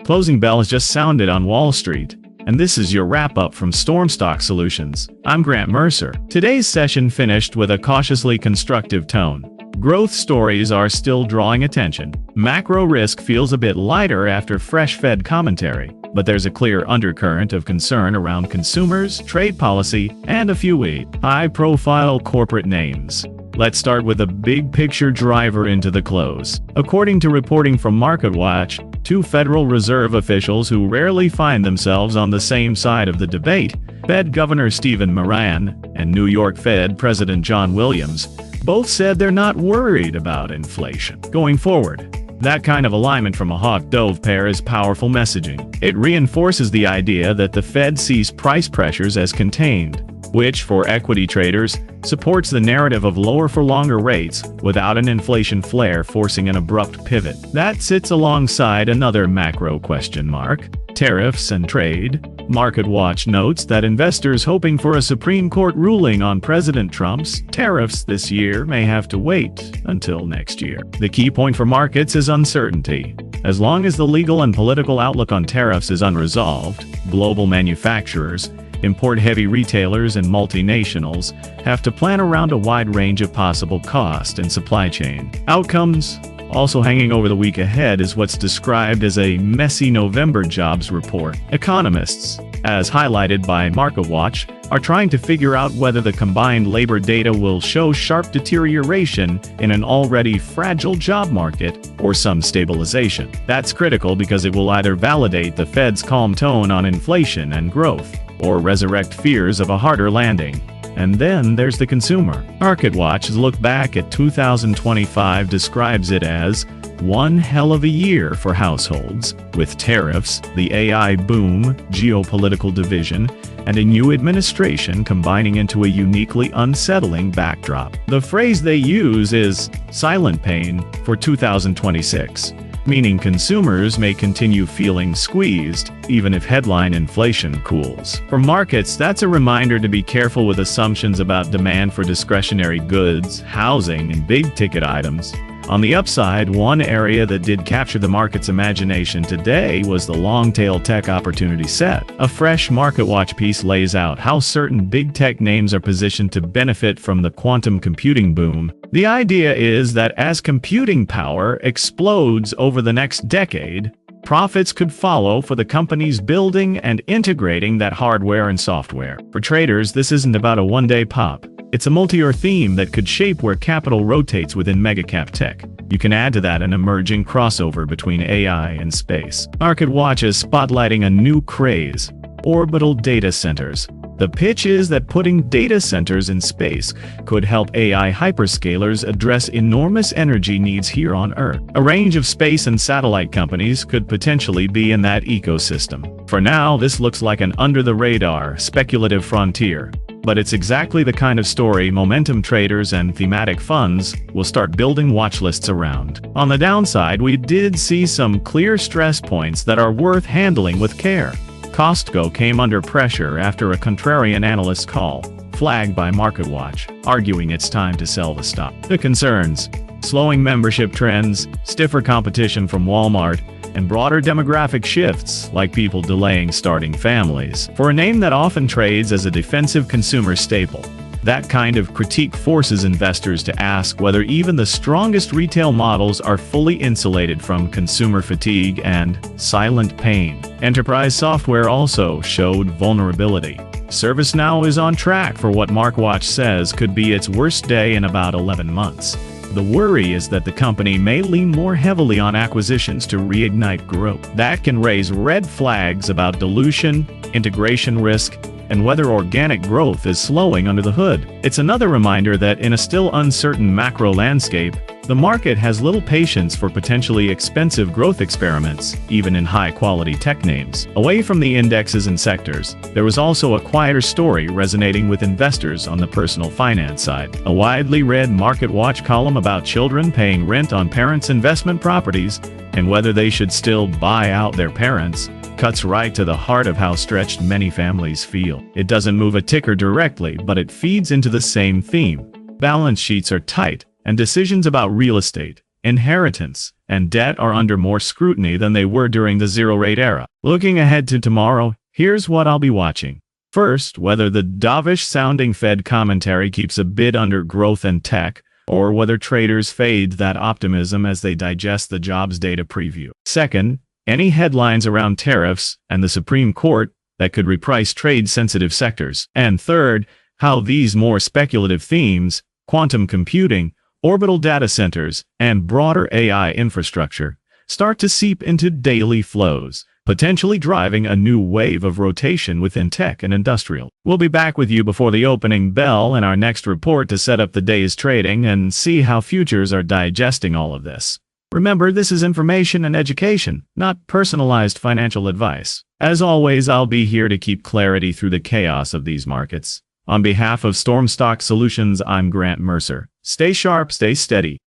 Closing bell has just sounded on Wall Street, and this is your wrap-up from Storm Stock Solutions. I'm Grant Mercer. Today's session finished with a cautiously constructive tone. Growth stories are still drawing attention. Macro risk feels a bit lighter after fresh Fed commentary, but there's a clear undercurrent of concern around consumers, trade policy, and a few high-profile corporate names. Let's start with a big-picture driver into the close. According to reporting from MarketWatch, two Federal Reserve officials who rarely find themselves on the same side of the debate, Fed Governor Stephen Moran and New York Fed President John Williams, both said they're not worried about inflation going forward. That kind of alignment from a hawk-dove pair is powerful messaging. It reinforces the idea that the Fed sees price pressures as contained, which, for equity traders, supports the narrative of lower-for-longer rates without an inflation flare forcing an abrupt pivot. That sits alongside another macro question mark: tariffs and trade. MarketWatch notes that investors hoping for a Supreme Court ruling on President Trump's tariffs this year may have to wait until next year. The key point for markets is uncertainty. As long as the legal and political outlook on tariffs is unresolved, global manufacturers, import-heavy retailers, and multinationals have to plan around a wide range of possible cost and supply chain outcomes. Also hanging over the week ahead is what's described as a messy November jobs report. Economists, as highlighted by MarketWatch, are trying to figure out whether the combined labor data will show sharp deterioration in an already fragile job market or some stabilization. That's critical because it will either validate the Fed's calm tone on inflation and growth, or resurrect fears of a harder landing. And then there's the consumer. MarketWatch's look back at 2025 describes it as one hell of a year for households, with tariffs, the AI boom, geopolitical division, and a new administration combining into a uniquely unsettling backdrop. The phrase they use is silent pain for 2026. Meaning consumers may continue feeling squeezed, even if headline inflation cools. For markets, that's a reminder to be careful with assumptions about demand for discretionary goods, housing, and big-ticket items. On the upside, one area that did capture the market's imagination today was the long-tail tech opportunity set. A fresh MarketWatch piece lays out how certain big tech names are positioned to benefit from the quantum computing boom. The idea is that as computing power explodes over the next decade, profits could follow for the companies building and integrating that hardware and software. For traders, this isn't about a one-day pop. It's a multi-year theme that could shape where capital rotates within megacap tech. You can add to that an emerging crossover between AI and space. MarketWatch is spotlighting a new craze: orbital data centers. The pitch is that putting data centers in space could help AI hyperscalers address enormous energy needs here on Earth. A range of space and satellite companies could potentially be in that ecosystem. For now, this looks like an under-the-radar, speculative frontier, but it's exactly the kind of story momentum traders and thematic funds will start building watchlists around. On the downside, we did see some clear stress points that are worth handling with care. Costco came under pressure after a contrarian analyst call, flagged by MarketWatch, arguing it's time to sell the stock. The concerns: slowing membership trends, stiffer competition from Walmart, and broader demographic shifts, like people delaying starting families. For a name that often trades as a defensive consumer staple, that kind of critique forces investors to ask whether even the strongest retail models are fully insulated from consumer fatigue and silent pain. Enterprise software also showed vulnerability. ServiceNow is on track for what MarketWatch says could be its worst day in about 11 months. The worry is that the company may lean more heavily on acquisitions to reignite growth. That can raise red flags about dilution, integration risk, and whether organic growth is slowing under the hood. It's another reminder that in a still uncertain macro landscape, the market has little patience for potentially expensive growth experiments, even in high-quality tech names. Away from the indexes and sectors, there was also a quieter story resonating with investors on the personal finance side. A widely read MarketWatch column about children paying rent on parents' investment properties and whether they should still buy out their parents cuts right to the heart of how stretched many families feel. It doesn't move a ticker directly, but it feeds into the same theme. Balance sheets are tight, and decisions about real estate, inheritance, and debt are under more scrutiny than they were during the zero-rate era. Looking ahead to tomorrow, here's what I'll be watching. First, whether the dovish-sounding Fed commentary keeps a bid under growth and tech, or whether traders fade that optimism as they digest the jobs data preview. Second, any headlines around tariffs and the Supreme Court that could reprice trade-sensitive sectors. And third, how these more speculative themes, quantum computing, orbital data centers, and broader AI infrastructure, start to seep into daily flows, potentially driving a new wave of rotation within tech and industrial. We'll be back with you before the opening bell in our next report to set up the day's trading and see how futures are digesting all of this. Remember, this is information and education, not personalized financial advice. As always, I'll be here to keep clarity through the chaos of these markets. On behalf of Storm Stock Solutions, I'm Grant Mercer. Stay sharp, stay steady.